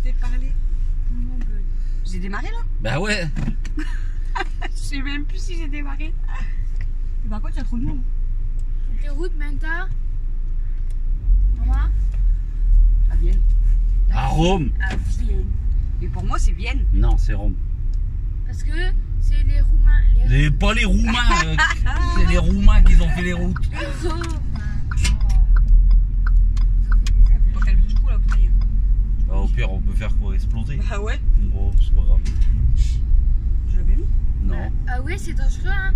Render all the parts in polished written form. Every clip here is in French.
arrêter de parler. Mon gueule. J'ai démarré là? Bah ouais. Je sais même plus si j'ai démarré. Et par contre, il y a trop de monde. Toutes les routes mènent à... Maman? À Vienne. À Rome. À Vienne. Mais pour moi, c'est Vienne. Non, c'est Rome. Parce que c'est les Roumains. Pas les Roumains. C'est les Roumains qui ont fait les routes. Les Roumains. Faut pas qu'elle bouge trop la bouteille. Bah, au pire, on peut faire quoi? Exploser. Ah ouais? Bon, c'est pas grave. Je l'ai bien mis. Non. Ah oui, c'est dangereux, hein.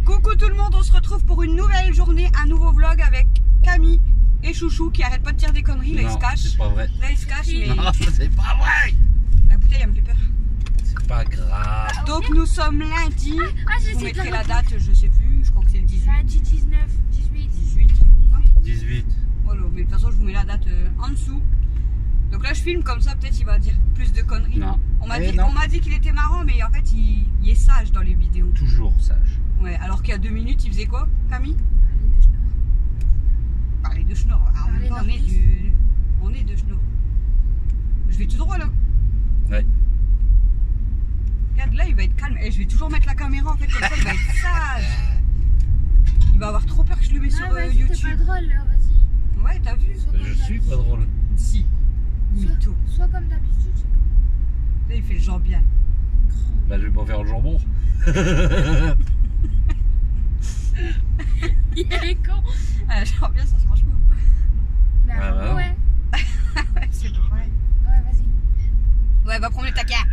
Coucou tout le monde, on se retrouve pour une nouvelle journée, un nouveau vlog avec Camille et Chouchou qui arrête pas de dire des conneries. Là, il se Non, cache. c'est pas vrai. Là, il se cache, mais Non, c'est pas vrai. la bouteille, elle me fait peur. C'est pas grave. Donc, nous sommes lundi. Ah, Vous j'essaie de mettrez la la date, je sais plus, je crois que c'est le 18. Lundi 19, 18. 18. 18. Voilà, mais de toute façon, je vous mets la date en dessous. Donc là, je filme comme ça, peut-être il va dire plus de conneries. Non. On m'a Eh dit, non. dit qu'il était marrant, mais en fait, il est sage dans les vidéos. Toujours sage. Ouais, alors qu'il y a 2 minutes, il faisait quoi, Camille? Allez, de schnorr. Parler de schnorr. Alors, en Parler même temps, nordiste. on est de schnorr. Je vais tout droit là. Ouais. Regarde, là, il va être calme. Et je vais toujours mettre la caméra en fait, comme ça, il va être sage. Il va avoir trop peur que je le mette sur Ah, vas-y, t'es YouTube. pas drôle, là, vas-y. Ouais, t'as vu? Sois Bah, comme je suis d'habitude. pas drôle. Si. Mytho. Sois comme d'habitude, c'est bon. Là, il fait le genre bien. Bah, je vais pas faire le jambon. Il est con. Ah, genre bien, ça se mange pas. Mais Ah, bah avant, non. ouais. Ouais, c'est pas pareil. Ouais, vas-y. Ouais, va promener ta carte.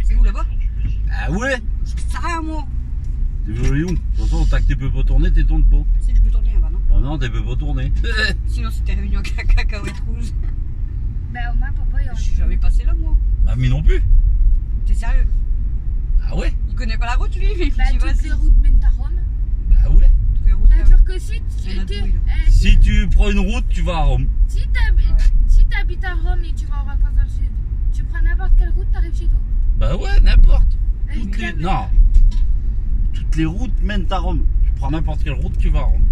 C'est où là-bas? Ah ouais. Ça rien, moi. Tu veux où? De toute façon, tant que t'es peux pas tourner, t'es tournes pas. Si tu peux tourner là-bas, non? Ah non, t'es peux pas tourner. Sinon, c'était réunion cacahuète rouge. Bah, au moins, papa, il Je suis jamais passé là, moi. Ah, mais non plus. T'es sérieux? Ah ouais. Il connaît pas la route, lui, mais il Bah, dit toutes vas-y. les routes mènent à Rome. Bah ouais. Toutes les routes, là. C'est-à-dire que si Il y en a tu deux, là. Si tu prends une route, tu vas à Rome. si t'habites à Rome et tu vas en vacances dans le sud, tu prends n'importe quelle route, t'arrives chez toi. Bah ouais, n'importe. Et Toutes les... jamais- Non. Toutes les routes mènent à Rome. Tu prends n'importe quelle route, tu vas à Rome.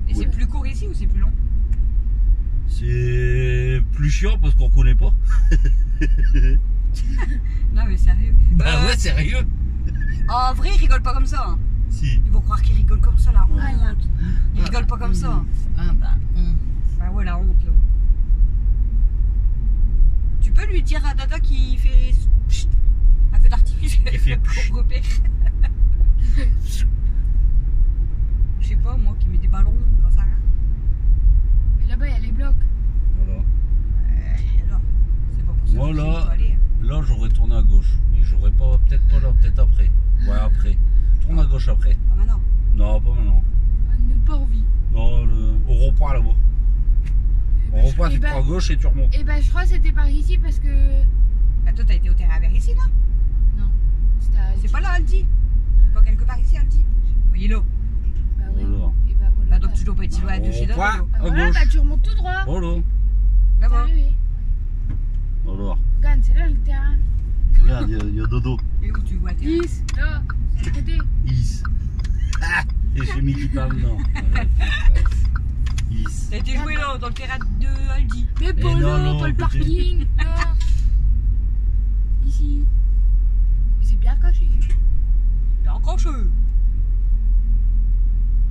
Et c'est plus court ici ou c'est plus long? C'est plus chiant parce qu'on connaît pas. Non, mais sérieux. Bah ouais, sérieux. En vrai, il rigole pas comme ça. Hein. Si. Ils vont croire qu'il rigole comme ça, la honte. Voilà. Il rigole pas comme ça. Ah bah. Bah ouais, la honte, là. Tu peux lui dire à Dada qui fait pchit, un feu d'artifice Qui fait pchit. pour repère. Je sais pas, moi, qui met des ballons, j'en sais rien. Mais là-bas, il y a les blocs. Voilà. Et alors, c'est pas pour ça Moi, que là- je peux aller. Hein. Là, j'aurais tourné à gauche. Mais j'aurais pas, peut-être pas là, peut-être après. Ouais, après. Tourne à gauche après. Pas maintenant. Non, pas maintenant. On n'a pas envie. Non, au rond-point là-bas. Au rond-point, tu prends à gauche et tu remontes. Et bah, je crois que c'était par ici parce que. Bah, toi, t'as été au terrain vers ici, là? Non. C'était à. C'est pas là, Aldi? Pas quelque part ici, Aldi? Oui, là. Bah, ouais. Voilà. Et bah, voilà. Bah, donc tu dois pas être si loin de chez Au Dada. rond-point, Ah, à voilà, gauche. bah, tu remontes tout droit. Voilà. T'es Là-bas. arrivé. Alors, Regarde, c'est là le terrain. regarde, il y a dodo. Et où tu vois le terrain? Is, là, c'est à côté. Is. Ah, et j'ai mis qui parle non. Is. T'as été joué là, dans le terrain de Aldi. Mais pas non, là, non, pas le côté. parking. Là. Ici. Mais c'est bien caché. T'es encore chaud.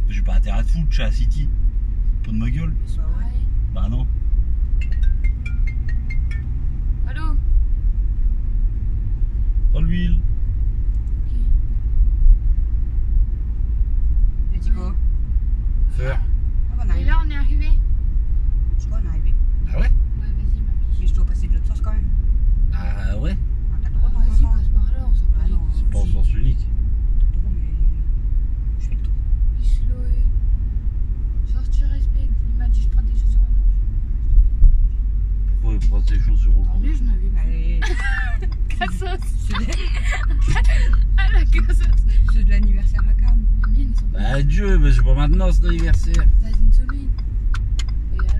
J'ai pas intérêt de foutre, je suis à City. Pas de ma gueule. Ça, ouais. Ouais. Bah non. Allô? Pas l'huile. Ok. Et tu quoi? Faire. Ah, bah, on Et arrive. là, on est arrivé. Je crois qu'on est arrivé. Ah ouais. Ouais, vas-y, ma Mais biche. je dois passer de l'autre sens quand même. Ah ouais. Ah, t'as le droit, Vas-y, normalement. passe par là, on s'en Ah bat les non, couilles. C'est pas en sens unique. T'as le droit, mais je fais le tour. Il se loue. Genre, tu respectes. Il m'a dit, je prends des chaussures avant. Pourquoi il prend ses chaussures au En grand? plus, je n'avais pas. Allez, Cassos. c'est Ah, la cassos. de l'anniversaire à Cam. Les miennes, ils sont pas. Bah Dieu, mais c'est pas maintenant, c'est l'anniversaire. Dans une semaine. Et alors?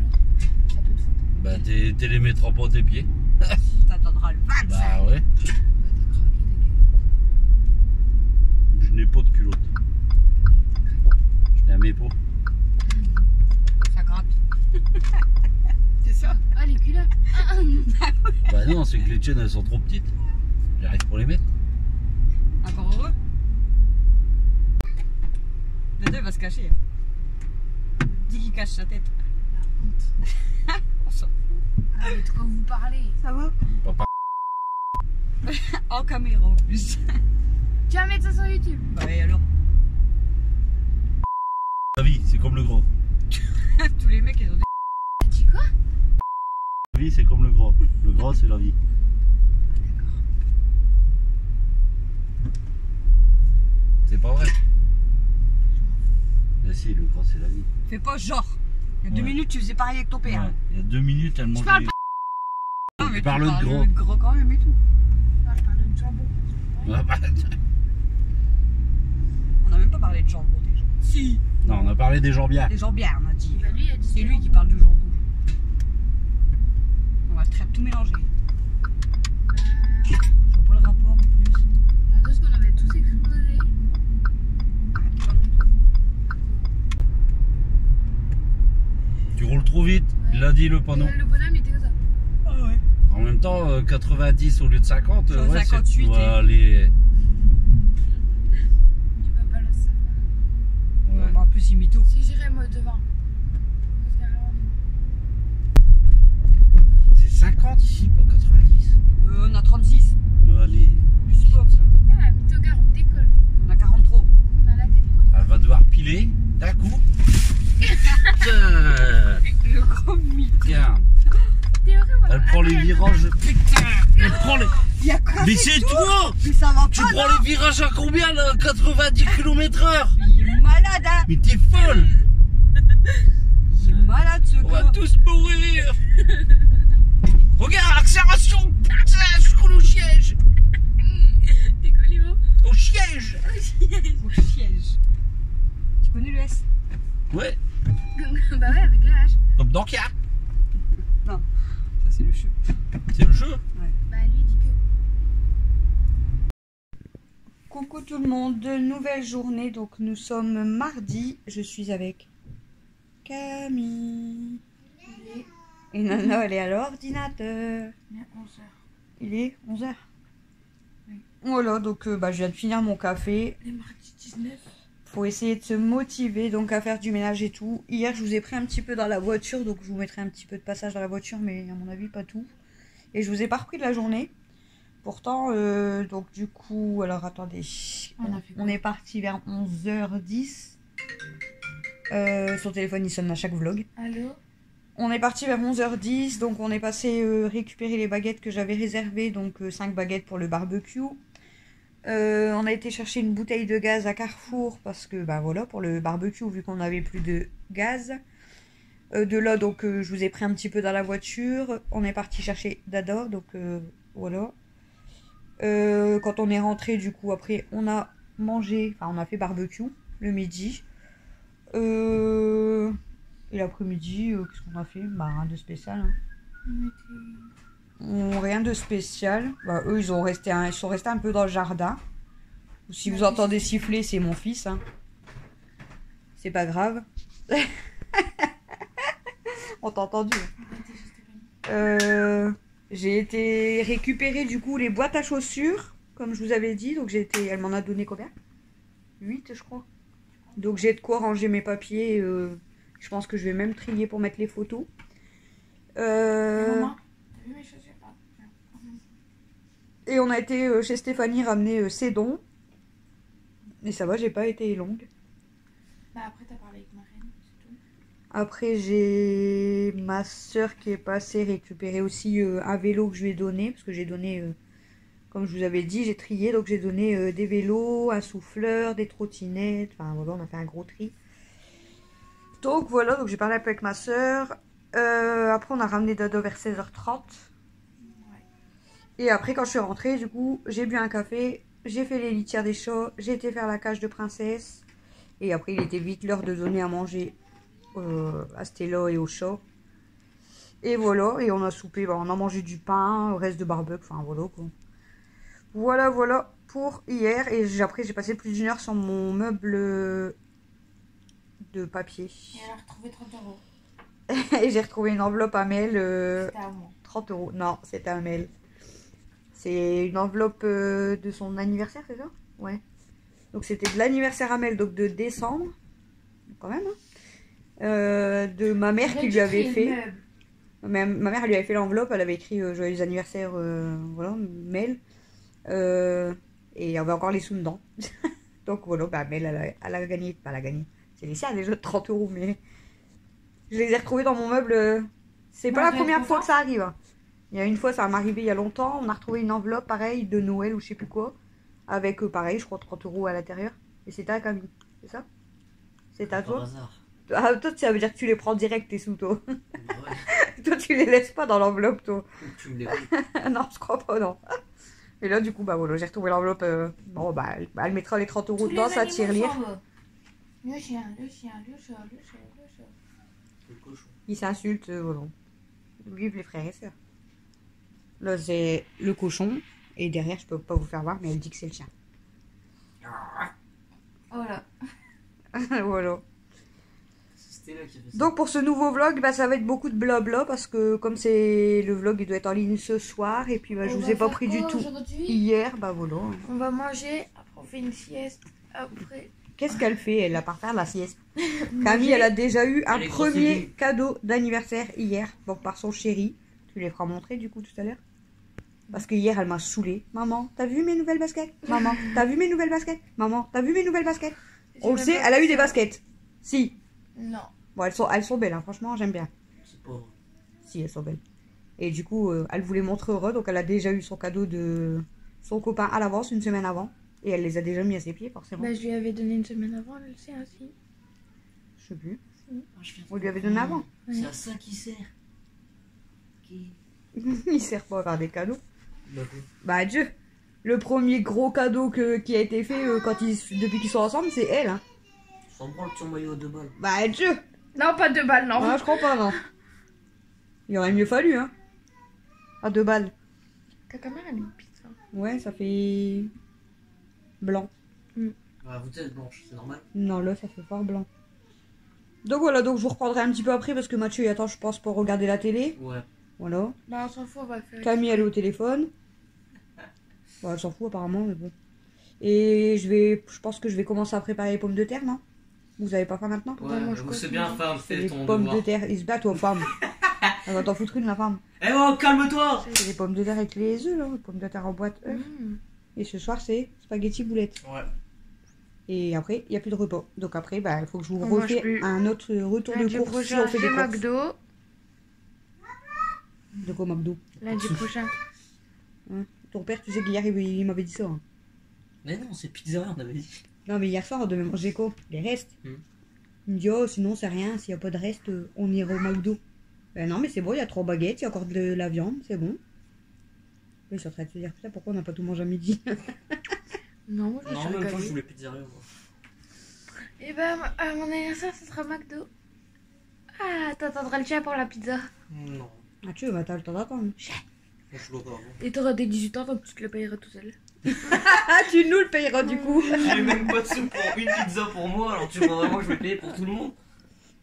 Ça peut te foutre. Bah t'es les mettras pas à tes pieds. T'attendras le 25. Bah ouais. Bah, t'as craqué ta culotte. Je n'ai pas de culotte. Je la mets pas. Ça gratte. C'est ça? Ah, les culottes. Ah, Bah non, c'est que les tiennes elles sont trop petites. J'arrive pour les mettre. Encore heureux. Dodo il va se cacher. Dis qu'il cache sa tête. La honte. On s'en fout. Ah, mais de quoi vous parlez? Ça va? Papa. En caméra en plus. Tu vas mettre ça sur YouTube? Bah et alors? La vie, c'est comme le gros. Tous les mecs ils ont des... T'as dit quoi? La vie, c'est comme le gros. Le gros, c'est la vie. C'est pas vrai. Mais si, le gros, c'est la vie. Fais pas genre. Il y a 2 Ouais. minutes tu faisais pareil avec ton père. Ouais. Il y a 2 minutes, elle mange. parle Non, mais Tu tu parles de parles gros. de gros quand même et tout. Ah, je parle de jambon. Ah bah, On n'a même pas parlé de jambon déjà. Si. non, on a parlé des jambières. Des jambières on a dit. Bah, lui, il a dit C'est lui qui parle de jambon. On va très tout mélanger. Je vois pas le rapport en plus. Bah, tout ce qu'on avait tous explosé. Arrête de parler. Tu roules trop vite, il l'a dit le panneau. Le bonhomme, il était comme ça. Ah ouais. En même temps, 90 au lieu de 50, Sur ouais, 58, c'est et- aller. Tu vas pas le savoir. Ouais. Bah, en plus il mytho. Si j'irais moi devant. Parce qu'à un C'est 50 ici, pas 90. On a 36. Allez. Je sais pas. Ah, mythogare, on décolle. On a 43. On a la tête collée. Elle va devoir piler d'un coup. Putain. Le gros mytho. Regarde. T'es heureux, moi. Elle prend les virages. Putain. Elle prend les. Il y a quoi? Mais c'est toi. Mais ça va Tu pas. prends les virages à combien là? 90 km/h. Il est malade hein. Mais t'es folle. Il est malade ce On va gars. tous mourir. Regarde, accélération. Putain, je coule au siège. T'es collé haut. Au siège. Au siège. Tu connais le S? Ouais, Bah ouais, avec la hache. comme dans Kia. Ça c'est le cheveu. C'est le jeu. Bah lui, il dit que. Coucou tout le monde, nouvelle journée, donc nous sommes mardi, je suis avec Camille. Et Nana elle est à l'ordinateur. Il est 11h. Il est 11h. Oui. Voilà, donc je viens de finir mon café. Il est mardi 19. Faut essayer de se motiver donc à faire du ménage et tout. Hier je vous ai pris un petit peu dans la voiture, donc je vous mettrai un petit peu de passage dans la voiture, mais à mon avis pas tout. Et je vous ai pas repris de la journée. Pourtant, donc du coup, alors attendez, On a fait quoi on est parti vers 11h10. Son téléphone il sonne à chaque vlog. Allô? On est parti vers 11h10, donc on est passé récupérer les baguettes que j'avais réservées, donc 5 baguettes pour le barbecue. On a été chercher une bouteille de gaz à Carrefour parce que bah voilà, pour le barbecue vu qu'on n'avait plus de gaz. De là donc je vous ai pris un petit peu dans la voiture. On est parti chercher Dada, donc voilà. Quand on est rentré du coup après on a mangé, enfin on a fait barbecue le midi. Et l'après-midi qu'est-ce qu'on a fait? Bah rien de spécial hein. Rien de spécial. Bah, eux, ils sont restés un peu dans le jardin. Ou si vous entendez siffler, c'est mon fils. Hein. C'est pas grave. On t'a entendu. J'ai été récupérer du coup les boîtes à chaussures, comme je vous avais dit. Donc elle m'en a donné combien? 8 je crois. Donc j'ai de quoi ranger mes papiers. Je pense que je vais même trier pour mettre les photos. Maman, t'as vu mes chaussures? Et on a été chez Stéphanie ramener ses dons. Mais ça va, j'ai pas été longue. Bah après t'as parlé avec ma reine, c'est tout. Après j'ai ma soeur qui est passée récupérer aussi un vélo que je lui ai donné. Parce que j'ai donné, comme je vous avais dit, j'ai trié. Donc j'ai donné des vélos, un souffleur, des trottinettes. Enfin voilà, on a fait un gros tri. Donc voilà, donc j'ai parlé un peu avec ma soeur. Après on a ramené Dodo vers 16h30. Et après quand je suis rentrée, du coup, j'ai bu un café, j'ai fait les litières des chats, j'ai été faire la cage de princesse. Et après il était vite l'heure de donner à manger à Stella et aux chats. Et voilà, et on a soupé, bah, on a mangé du pain, reste de barbecue, enfin voilà quoi. Voilà pour hier. Et après j'ai passé plus d'une heure sur mon meuble de papier. Et elle a retrouvé 30 €. Et j'ai retrouvé une enveloppe à mail. C'était à moi. 30 euros. Non, c'était un mail. C'est une enveloppe de son anniversaire, c'est ça? Ouais. Donc c'était de l'anniversaire à Mel, donc de décembre. Quand même, hein. De ma mère qui lui avait fait. Ma mère lui avait fait l'enveloppe, elle avait écrit joyeux anniversaire, voilà, Mel. Et il y avait encore les sous dedans. Donc voilà, bah, Mel, elle a gagné. Pas elle a gagné. C'est les siens déjà de 30 euros, mais je les ai retrouvés dans mon meuble. C'est pas la première fois que ça arrive. Hein. Il y a une fois, ça m'est arrivé il y a longtemps. On a retrouvé une enveloppe, pareil, de Noël ou je sais plus quoi. Avec, pareil, je crois 30 euros à l'intérieur. Et c'était à Camille, c'est ça? C'est à toi? Par hasard. Ah, toi, ça veut dire que tu les prends direct, tes sous, toi. Ouais. Toi, tu les laisses pas dans l'enveloppe, toi. Tu me les pris. Non, je crois pas, non. Et là, du coup, bah voilà, j'ai retrouvé l'enveloppe. Bon, bah, elle mettra les 30 euros dedans, ça tire lire. Le chien, le chien, le chat, le chat, le chat. Le cochon. Ils s'insultent, voilà. Vive les frères et sœurs. Là, c'est le cochon. Et derrière, je peux pas vous faire voir, mais elle dit que c'est le chien. Voilà. Voilà. C'était là qui a fait ça. Donc, pour ce nouveau vlog, bah, ça va être beaucoup de blabla. Parce que, comme c'est le vlog, il doit être en ligne ce soir. Et puis, bah, je vous ai pas pris du tout hier. Bah, voilà. On va manger, après on fait une sieste, après... Qu'est-ce qu'elle fait? Elle a pas faire la sieste. Camille, elle a déjà eu un Elle est premier grosse cadeau d'anniversaire hier. Donc, par son chéri. Tu les feras montrer, du coup, tout à l'heure. Parce que hier, elle m'a saoulée. Maman, t'as vu mes nouvelles baskets? Maman, t'as vu mes nouvelles baskets? Maman, t'as vu mes nouvelles baskets? On le sait, elle a eu des baskets. Si. Non. Bon, elles sont belles, hein. Franchement, j'aime bien. C'est pas vrai. Si, elles sont belles. Et du coup, elle voulait montrer heureux. Donc, elle a déjà eu son cadeau de son copain à l'avance, une semaine avant. Et elle les a déjà mis à ses pieds, forcément. Bah, je lui avais donné une semaine avant, elle le sait ainsi. Je sais plus. Ah, je viens de On lui avait donné avant. Ouais. C'est à ça qu'il sert. Qui... Il sert pas à faire des cadeaux. Bah quoi? Bah, Dieu. Le premier gros cadeau qui a été fait depuis qu'ils sont ensemble, c'est elle. Hein. S'en branle ton maillot de balle. Bah, Dieu. Non, pas 2 balles, non. Non, je crois pas, non. Il aurait mieux fallu, hein. À 2 balles. Ta mère, elle a une pizza. Ouais, ça fait blanc. Bah vous êtes blanche, c'est normal. Non, là, ça fait fort blanc. Donc voilà, donc je vous reprendrai un petit peu après parce que Mathieu, il attend, je pense, pour regarder la télé. Ouais. Voilà. Bah, on s'en fout, on va faire... Camille, elle est au téléphone. Bon, elle s'en fout apparemment, mais bon. Et je pense que je vais commencer à préparer les pommes de terre, non? Vous avez pas faim maintenant? Ouais, mange vous quoi, c'est ce bien, midi? femme, C'est fais des ton pommes devoir. de terre. Il se bat, toi, femme. Elle va t'en foutre une, la femme. Eh oh, calme-toi. C'est des pommes de terre avec les œufs, là. Les pommes de terre en boîte, œufs. Mmh. Et ce soir, c'est spaghetti boulettes. Ouais. Et après, il n'y a plus de repas. Donc après, bah, il faut que je vous On mange refais plus. un autre retour de Lundi course si prochain, on fait c'est des courses. McDo. De quoi, McDo? Lundi prochain. Hein? Ton père, tu sais qu'hier, il m'avait dit ça. Hein. Mais non, c'est pizza, on avait dit. Non, mais hier soir, on devait manger quoi? Les restes. Hmm. Il me dit, oh, sinon, c'est rien. S'il n'y a pas de reste, on ira au McDo. Ben non, mais c'est bon, il y a 3 baguettes, il y a encore de la viande, c'est bon. Oui, je suis en train de se dire, putain, pourquoi on n'a pas tout mangé à midi? Non, moi, je me Non, suis même pas, je régalée. voulais pizzeria, moi. Et ben, à mon anniversaire, ce sera McDo. Ah, t'attendras le chat pour la pizza. Non. Ah, tu vas, t'as le temps d'attendre. Moi, je l'aurai avant. Et t'auras des 18 ans, donc tu te le payeras tout seul. Ah, tu nous le payeras du coup. J'ai même pas de sous pour une pizza pour moi, alors tu vois vraiment que je vais payer pour tout le monde.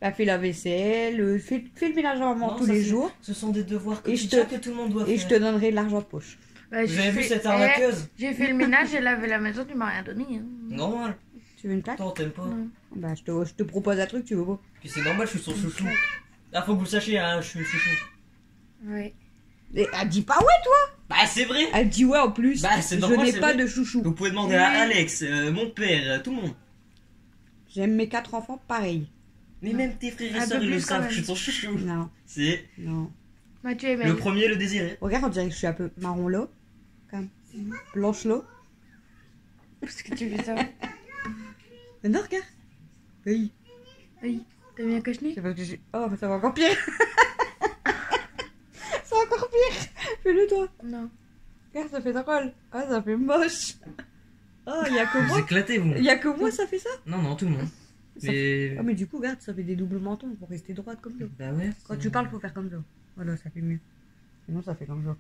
Bah, fais la vaisselle, fais le ménage à maman Non, tous ça, les c'est- jours. Ce sont des devoirs Et je quotidiens te- que tout le monde doit Et faire. je te donnerai de l'argent de poche. Bah, Vous avez vu cette arnaqueuse? J'ai fait le ménage, j'ai lavé la maison, tu m'as rien donné. Hein. Normal. Tu veux une plaque? Toi, t'aimes pas. Non. Bah, je te propose un truc, tu veux pas? Puis c'est normal, je suis son chouchou. Ah, faut que vous le sachiez, hein, je suis le chouchou. Ouais. Et elle dit pas ouais, toi? Bah, c'est vrai. Elle dit ouais en plus. Bah, c'est je normal, n'ai c'est pas vrai. de chouchou. Vous pouvez demander à Alex, mon père, tout le monde. J'aime mes 4 enfants pareil. Mais même tes frères et Un peu sœurs, ils le plus, quand savent, même. je suis son chouchou. Non, C'est non. Mathieu et le Mel. premier, le désiré. Regarde, on dirait que je suis un peu marron là. Comme blanche là. Parce que tu fais ça. Non, regarde. Oui. Oui. T'as mis un cache-nez? C'est parce que j'ai. Oh, mais ça va encore pire. C'est encore pire. Fais-le toi. Non. Regarde, ça fait drôle. Ah, ça fait moche. Oh, il y a que Vous moi. éclatez, vous. Il y a que moi, ça fait ça. Non, non, tout le monde. Ça Mais. Ah, mais du coup, regarde, ça fait des doubles mentons pour rester droite comme ça. Bah ouais. Quand tu parles, faut faire comme ça. Voilà, ça fait mieux. Sinon, ça fait comme ça.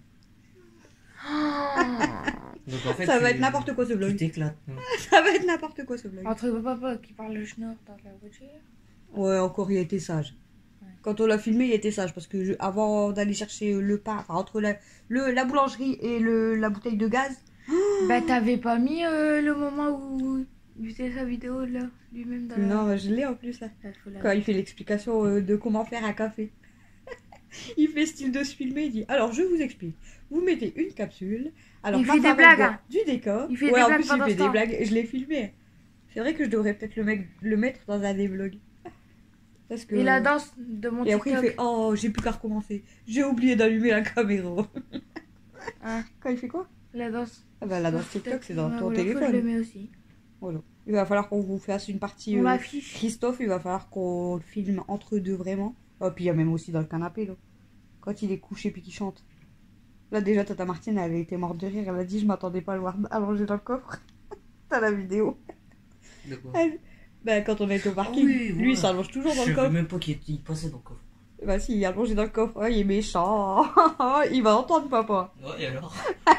Donc en fait, Ça va tu- être n'importe quoi ce Tu vlog. t'éclates. Ça va être n'importe quoi ce vlog. Entre papa qui parle le schnorr dans la voiture. Ouais, encore il a été sage. Ouais. Quand on l'a filmé, il était sage parce que avant d'aller chercher le pain, enfin entre la boulangerie et la bouteille de gaz. Bah, t'avais pas mis le moment où il faisait sa vidéo là, lui-même dans la... Non, bah, je l'ai en plus là. Faut la- Quand il fait l'explication de comment faire un café. Il fait style de se filmer, il dit alors je vous explique. Vous mettez une capsule. Alors Il ma fait des femme, blagues, elle boit hein. du décor. Il fait Ouais, des en blagues plus il pendant fait ce des temps. blagues. Je l'ai filmé. C'est vrai que je devrais peut-être le mettre dans un des vlogs. Parce que... Et la danse de mon Et après il TikTok. fait oh j'ai plus qu'à recommencer. J'ai oublié d'allumer la caméra. Hein, Quand il fait quoi? la danse. Ah bah là dans TikTok c'est dans Ouais, ton voilà, faut que Je le téléphone. mets aussi. Voilà. Il va falloir qu'on vous fasse une partie. On l'affiche. Christophe, il va falloir qu'on le filme entre deux vraiment. Oh, puis il y a même aussi dans le canapé là. Quand il est couché puis qu'il chante. Là déjà Tata Martine elle a été morte de rire. Elle a dit je m'attendais pas à le voir allongé dans le coffre. T'as la vidéo. De quoi? Ben quand on était au parking, Oui, lui voilà. il s'allonge toujours dans Je le savais coffre. même pas qu'il passait dans le coffre. Bah si il est allongé dans le coffre. Ouais, il est méchant. Il va entendre papa. Ouais, et alors?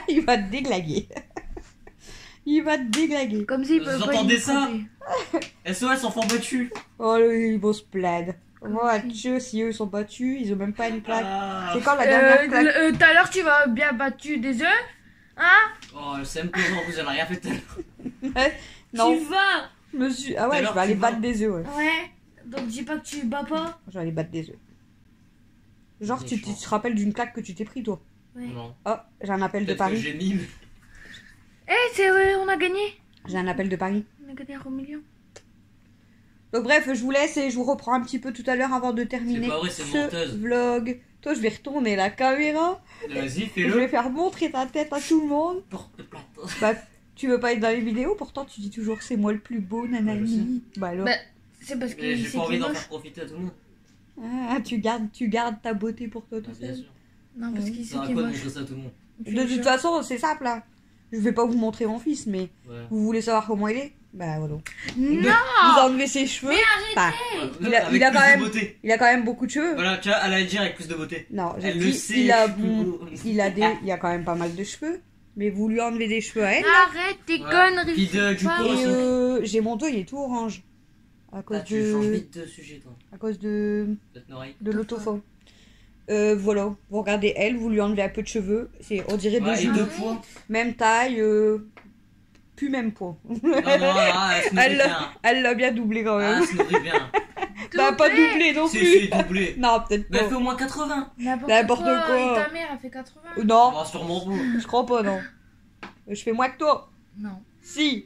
Il va te déglaguer. Il va te déglaguer. Comme s'il Vous peut pas entendez y ça compter. SOS enfant battu. Oh ils vont se plaindre. Comme Moi, si. Dieu, si eux ils sont battus, ils ont même pas une plaque. Ah. C'est quand la dernière plaque? Tout à l'heure, tu m'as bien battu des œufs. Hein? Oh, c'est MP, en plus, elle a rien fait tout à l'heure. Non, Tu vas. monsieur. Ah Tout à ouais, je l'heure, vais aller tu vas. battre des œufs, ouais. Ouais. Donc dis pas que tu bats pas. Je vais aller battre des œufs. Genre, tu Méchant. te rappelles d'une claque que tu t'es pris, toi? Ouais. Non. Oh, j'ai un appel de Peut-être que Paris. j'ai mis. Eh, c'est vrai, on a gagné. J'ai un appel de Paris. On a gagné un million. Donc bref, je vous laisse et je vous reprends un petit peu tout à l'heure avant de terminer C'est pas vrai, c'est ce menteuse. vlog. Toi, je vais retourner la caméra. Vas-y, Je fais-le. vais faire montrer ta tête à tout le monde. Porte plate. Bah, tu veux pas être dans les vidéos, pourtant tu dis toujours c'est moi le plus beau, nanani. Bah alors. Bah, c'est parce Mais que j'ai c'est pas envie qu'il est d'en moche. faire profiter à tout le monde. Ah, tu gardes ta beauté pour toi tout Ah, bien seul. sûr. Non, parce Ouais. qu'il Ça sait sert à qu'il est quoi de moche. montrer ça à tout le monde? De toute façon, c'est simple là. Je vais pas vous montrer mon fils, mais Ouais. vous voulez savoir comment il est? Bah voilà. Non. Vous enlevez ses cheveux. Bah, il a Avec quand plus même- de beauté. il a quand même beaucoup de cheveux. Voilà, tu vois, elle allait dire avec plus de beauté. Non, j'ai Elle le dit, sait. il a, je suis plus beau. il a quand même pas mal de cheveux. Mais vous lui enlevez des cheveux à elle. Arrête tes Ouais. conneries. Puis du Pas- coup, Et aussi. j'ai mon dos, il est tout orange. À cause Ah, tu changes de, vite de sujet, toi. à cause de Peut-être une oreille. l'autophone. Voilà, vous regardez elle, vous lui enlevez un peu de cheveux. On dirait deux Ouais, et jumeaux. deux poids. Même taille, plus même poids. Non, non, elle se nourrit Elle bien. Elle l'a bien doublé quand Ah, même. elle se nourrit bien. Bah, pas doublé non Si, plus. si, doublé. Non, peut-être Mais elle pas. fait au moins 80. N'importe quoi. Et ta mère, elle fait 80. Non, Oh, sûrement pas. je crois pas, non. Je fais moins que toi. Non. Si.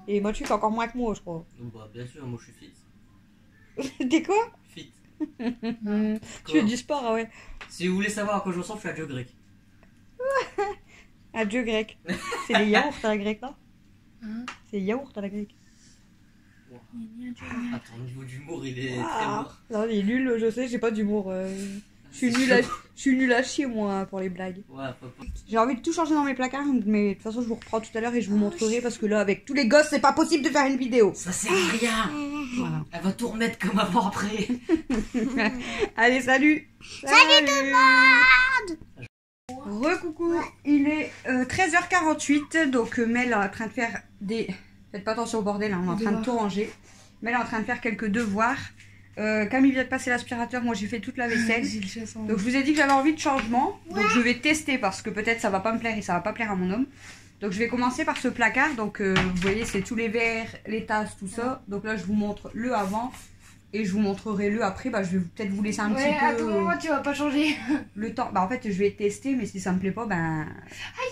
Et moi, tu fais encore moins que moi, je crois. Bah, bien sûr, moi je suis fit. T'es quoi? Fit. Tu fais du sport, ah ouais. Si vous voulez savoir à quoi je ressemble, je suis à Dieu grec. Un dieu grec. C'est les yaourts à la grecque, là? Hein? C'est les yaourts à la grecque. Attends, le niveau d'humour, il est très Ah. lourd. Non, il est nul, je sais, j'ai pas d'humour. Je suis nulle à chier, moi, pour les blagues. Ouais, pas. J'ai envie de tout changer dans mes placards, mais de toute façon, je vous reprends tout à l'heure et je vous montrerai parce que là, avec tous les gosses, c'est pas possible de faire une vidéo. Ça sert à rien. Voilà. Elle va tout remettre comme avant après. Allez, salut! Salut tout le monde! Recoucou! Il est 13h48, donc Mel est en train de faire des... Faites pas attention au bordel, hein, on est en train de tout ranger. Mel est en train de faire quelques devoirs. Camille vient de passer l'aspirateur, moi j'ai fait toute la vaisselle. Donc je vous ai dit que j'avais envie de changement. Donc je vais tester parce que peut-être ça va pas me plaire et ça va pas plaire à mon homme. Donc je vais commencer par ce placard. Donc vous voyez c'est tous les verres, les tasses, tout ça. Donc là je vous montre le avant. Et je vous montrerai le après. Bah, je vais peut-être vous laisser un Ouais, petit à peu tout moment, tu vas pas changer. le temps. Bah en fait je vais tester mais si ça me plaît pas, ben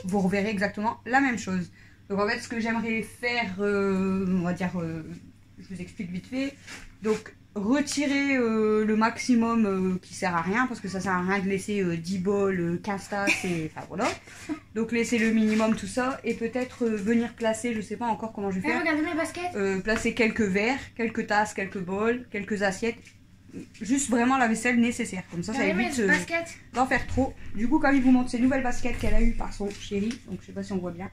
vous reverrez exactement la même chose. Donc en fait ce que j'aimerais faire, on va dire, je vous explique vite fait. Donc retirer le maximum qui sert à rien parce que ça sert à rien de laisser 10 bols, 15 tasses et enfin voilà. Donc laisser le minimum tout ça et peut-être venir placer, je sais pas encore comment je vais Eh, faire, regardez mes baskets. placer quelques verres, quelques tasses, quelques bols, quelques assiettes. Juste vraiment la vaisselle nécessaire. Comme ça Regardez évite mes baskets. d'en faire trop. Du coup Camille vous montre ses nouvelles baskets qu'elle a eues par son chéri. Donc je sais pas si on voit bien.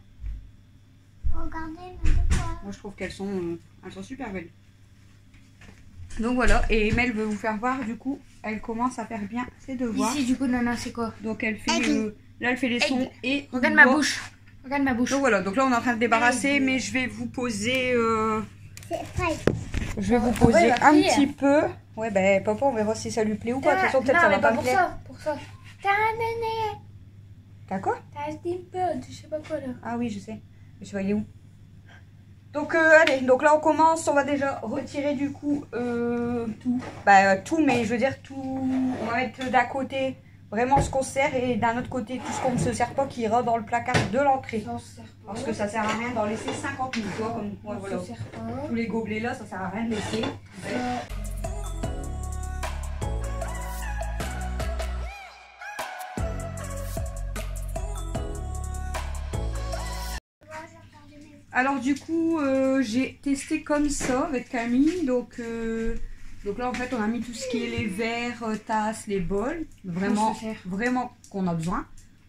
Regardez, mais de quoi? Moi je trouve qu'elles sont super belles. Donc voilà, et Mel veut vous faire voir, du coup, elle commence à faire bien ses devoirs. Ici, du coup, Nana, c'est quoi? Donc elle fait, là elle fait les sons et... Regarde ma voix. bouche. Regarde ma bouche. Donc voilà, donc là on est en train de débarrasser, mais je vais vous poser... C'est pareil. Je vais vous Ouais, poser la un prière. petit peu. Ouais, ben papa, on verra si ça lui plaît ou pas. De toute façon, peut-être non, ça mais va pas me pour plaire. ça, pour ça. T'as un néné. T'as quoi? T'as un steampunk, je sais pas quoi là. Ah oui, je sais. Je sais pas, il est où? Donc, allez, donc là on commence. On va déjà retirer du coup tout. Bah, tout, mais je veux dire tout. On va mettre d'un côté vraiment ce qu'on se sert et d'un autre côté tout ce qu'on ne se sert pas qui ira dans le placard de l'entrée. Ça, on se sert pas. Parce que ça sert à rien d'en laisser 50 000, tu vois, comme moi, On voilà. se sert pas. Tous les gobelets là, ça sert à rien de laisser. Alors du coup, j'ai testé comme ça avec Camille. Donc là en fait on a mis tout ce qui est les verres, tasses, les bols. Vraiment, On se sert. vraiment qu'on a besoin.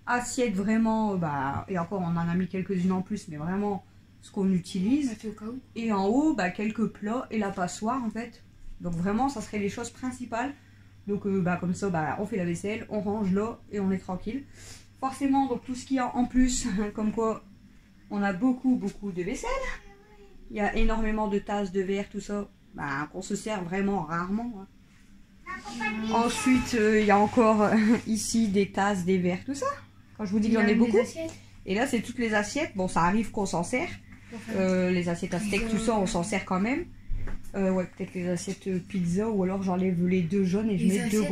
Assiettes vraiment, bah, et encore on en a mis quelques-unes en plus, mais vraiment ce qu'on utilise. Ça fait au cas où. Et en haut, bah, quelques plats et la passoire en fait. Donc vraiment ça serait les choses principales. Donc bah, comme ça, bah, on fait la vaisselle, on range là et on est tranquille. Forcément, donc tout ce qu'il y a en plus, comme quoi on a beaucoup de vaisselle. Il y a énormément de tasses, de verres, tout ça, bah, qu'on se sert vraiment rarement. Hein. Ensuite, il y a encore ici des tasses, des verres, tout ça. Quand je vous dis qu'il y en a beaucoup. Et là, c'est toutes les assiettes. Bon, ça arrive qu'on s'en sert. Les assiettes à steak, tout ça, on s'en sert quand même. Ouais, peut-être les assiettes pizza ou alors j'enlève les deux jaunes et je mets deux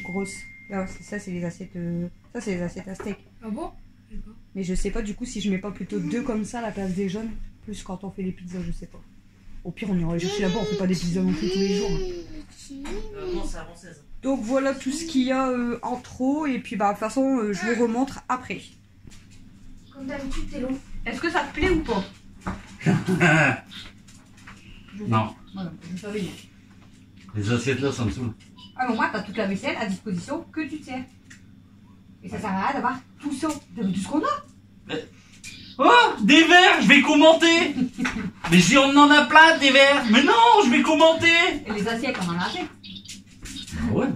grosses. Ah, ça, c'est les assiettes. Ça, c'est les assiettes à steak. Ah bon? Mais je sais pas du coup si je mets pas plutôt deux comme ça à la place des jaunes. Plus quand on fait les pizzas, je sais pas. Au pire, on ira les chercher là-bas, on fait pas des pizzas non plus tous les jours. Non, c'est avant 16. Donc voilà tout ce qu'il y a en trop. Et puis bah de toute façon, je vous remontre après. Comme d'habitude, t'es long. Est-ce que ça te plaît ou pas? Non. Voilà, je savais bien. Les assiettes là, ça me saoule. Ah bon, moi, t'as toute la vaisselle à disposition que tu te sers. Et ça sert à rien d'avoir tout ça. T'as vu tout ce qu'on a? Oh, des verres, je vais commenter. Mais si on en a plein des verres. Mais non, je vais commenter. Et les assiettes, on en a assez. Ouais.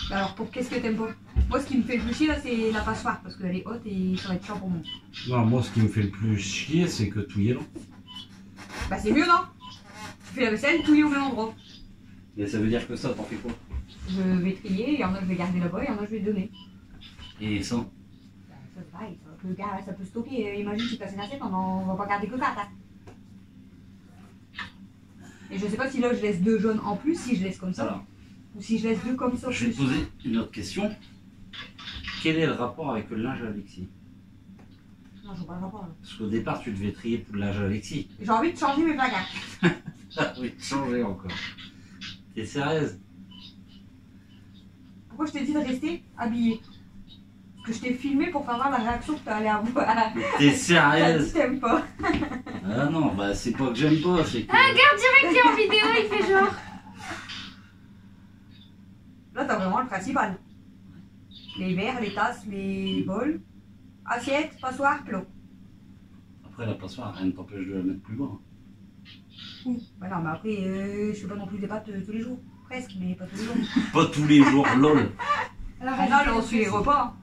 Alors, qu'est-ce que t'aimes pas? Moi, ce qui me fait le plus chier, là, c'est la passoire. Parce qu'elle est haute et ça va être chiant pour moi. Non, moi, ce qui me fait le plus chier, c'est que tout y est là. Bah, c'est mieux, non? Tu fais la vaisselle, tout y est au même endroit. Et ça veut dire que ça, t'en fais quoi? Je vais trier, il y en a je vais garder là-bas, il y en a je vais donner. Et ça? Bah, ça, c'est pareil, ça peut stocker. Imagine, tu passes une assiette, on va pas garder que 4. Hein. Et je sais pas si là, je laisse deux jaunes en plus, si je laisse comme ça. Alors, Ou si je laisse deux comme ça. je vais te plus. poser une autre question. Quel est le rapport avec le linge Alexis? Non, je vois pas le rapport. Là. Parce qu'au départ, tu devais trier pour le linge Alexis. J'ai envie de changer mes placards. Ah oui, changer encore. T'es sérieuse? Pourquoi je t'ai dit de rester habillée? Parce que je t'ai filmé pour faire voir la réaction que tu allais avoir. T'es T'as dit sérieuse? que t'aimes pas. Ah non, bah c'est pas que j'aime pas, c'est que... Ah, regarde direct, il est en vidéo, il fait genre. Là, t'as vraiment le principal. Les verres, les tasses, les bols, assiettes, passoires, plots. Après la passoire, rien ne t'empêche de la mettre plus bas. Bah non, mais après, je fais pas non plus des pâtes tous les jours. Presque, mais pas tous les jours. Pas tous les jours, lol. Alors, Ah non, là, on suit les repas.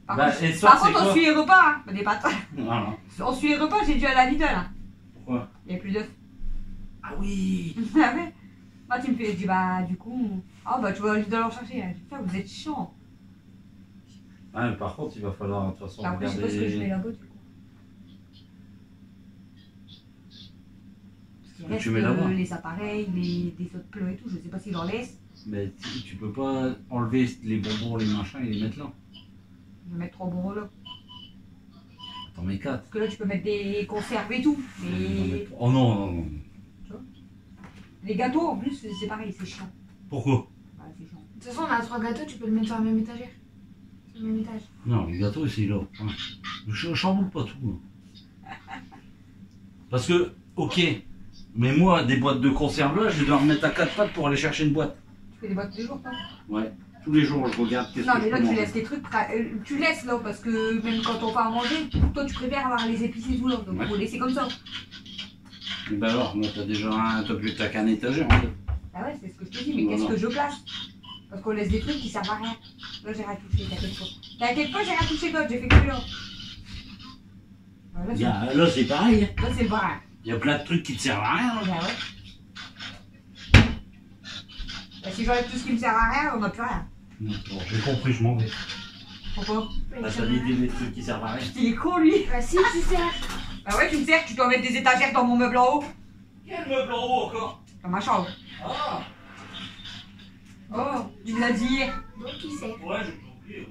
Par Bah, contre, et ce soir, c'est on quoi? suit les repas, hein. Pas des pâtes. Voilà. On suit les repas, j'ai dû aller à la Lidl. Hein. Pourquoi? Il n'y a plus d'œufs. Ah oui. Ah ouais. Moi, tu me fais, je dis, bah, du coup, ah, bah, tu vas à Lidl en chercher. Je dis, putain, vous êtes chiant. Ah, mais par contre, il va falloir de toute façon Bah, après, je sais pas ce que je mets là-bas, du coup. Parce qu'il Tu reste mets là-bas. les appareils, des autres plats et tout, je sais pas s'ils en laissent. Mais tu peux pas enlever les bonbons, les machins et les mettre là. Je vais mettre 3 bonbons là. T'en mets 4. Parce que là, tu peux mettre des conserves et tout. Mais Oh non, non, non. les gâteaux, en plus, c'est pareil, c'est chiant. Pourquoi? Bah, c'est chiant. De toute façon, on a 3 gâteaux, tu peux le mettre sur la même étagère. Sur le même étage. Non, les gâteaux, c'est là. Je chamboule pas tout. Parce que, ok, mais moi, des boîtes de conserve là, je vais devoir me mettre à 4 pattes pour aller chercher une boîte. Tu fais des boîtes tous les jours, toi? Ouais, tous les jours, je regarde qu'est-ce Non, que mais je là, peux tu manger. laisses tes trucs. Tu laisses là, parce que même quand on va à manger, toi, tu préfères avoir les épices et tout là. Donc, Ouais. faut laisser comme ça. Et ben alors, moi, t'as déjà t'as qu'un étagère en fait. Ah ouais, c'est ce que je te dis, mais Voilà. qu'est-ce que je place? Parce qu'on laisse des trucs qui servent à rien. Là, j'ai rien touché, t'inquiète pas. T'inquiète pas, j'ai rien touché d'autre, j'ai fait que là. Voilà, Là, c'est pareil. là, c'est pas rien. Il y a plein de trucs qui te servent à rien. Bah ouais. Bah, si j'enlève tout ce qui me sert à rien, on n'a plus rien. Non, bon, j'ai compris, je m'en vais. Pourquoi? Bah, t'as dit des trucs qui servent à rien. Il est con lui. Bah si, tu sais. Bah ouais, tu me sers, tu dois mettre des étagères dans mon meuble en haut. Quel meuble en haut encore? Dans ma chambre. Ah! Oh, tu me l'as dit hier. Donc qui sait. Ouais, j'ai oublié.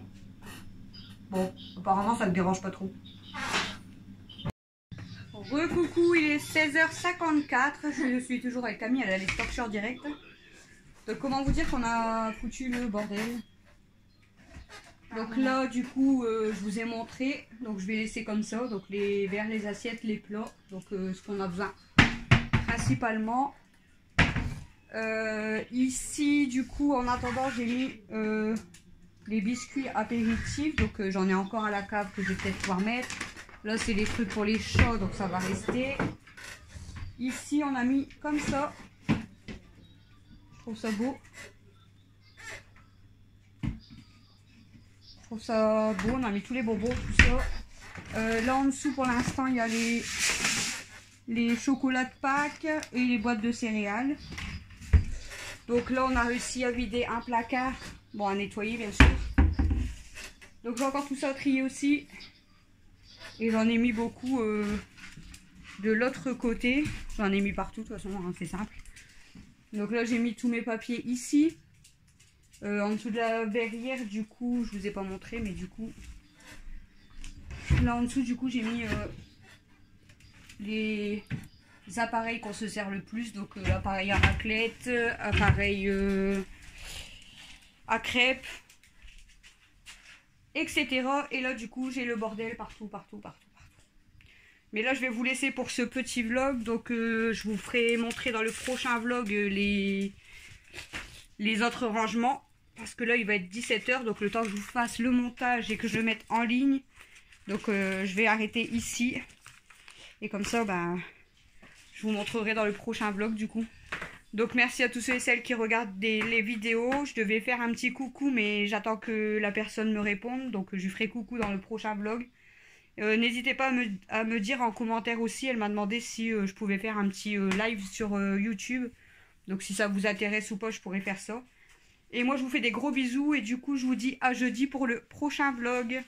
Bon, apparemment ça te dérange pas trop. Coucou, il est 16h54. Je suis toujours avec Camille, elle a les torcheurs directs. Donc comment vous dire qu'on a foutu le bordel. Donc là du coup je vous ai montré. Donc je vais laisser comme ça. Donc les verres, les assiettes, les plats. Donc ce qu'on a besoin principalement. Ici du coup en attendant j'ai mis les biscuits apéritifs. Donc j'en ai encore à la cave que je vais peut-être pouvoir mettre. Là c'est les trucs pour les chats donc ça va rester. Ici on a mis comme ça. Je trouve ça beau. Je trouve ça beau. On a mis tous les bonbons, tout ça. Là en dessous pour l'instant il y a les chocolats de Pâques et les boîtes de céréales. Donc là on a réussi à vider un placard. Bon, à nettoyer bien sûr. Donc j'ai encore tout ça à trier aussi. Et j'en ai mis beaucoup de l'autre côté. J'en ai mis partout de toute façon, hein, c'est simple. Donc là j'ai mis tous mes papiers ici. En dessous de la verrière du coup, je vous ai pas montré mais du coup. Là en dessous du coup j'ai mis les appareils qu'on se sert le plus. Donc l'appareil à raclette, appareil à crêpes, etc. Et là du coup j'ai le bordel partout. Mais là je vais vous laisser pour ce petit vlog. Donc je vous ferai montrer dans le prochain vlog les autres rangements. Parce que là il va être 17 h. Donc le temps que je vous fasse le montage et que je le mette en ligne. Donc je vais arrêter ici. Et comme ça bah, je vous montrerai dans le prochain vlog du coup. Donc merci à tous ceux et celles qui regardent les vidéos. Je devais faire un petit coucou mais j'attends que la personne me réponde. Donc je lui ferai coucou dans le prochain vlog. N'hésitez pas à me dire en commentaire aussi. Elle m'a demandé si je pouvais faire un petit live sur YouTube. Donc si ça vous intéresse ou pas, je pourrais faire ça. Et moi je vous fais des gros bisous et du coup je vous dis à jeudi pour le prochain vlog.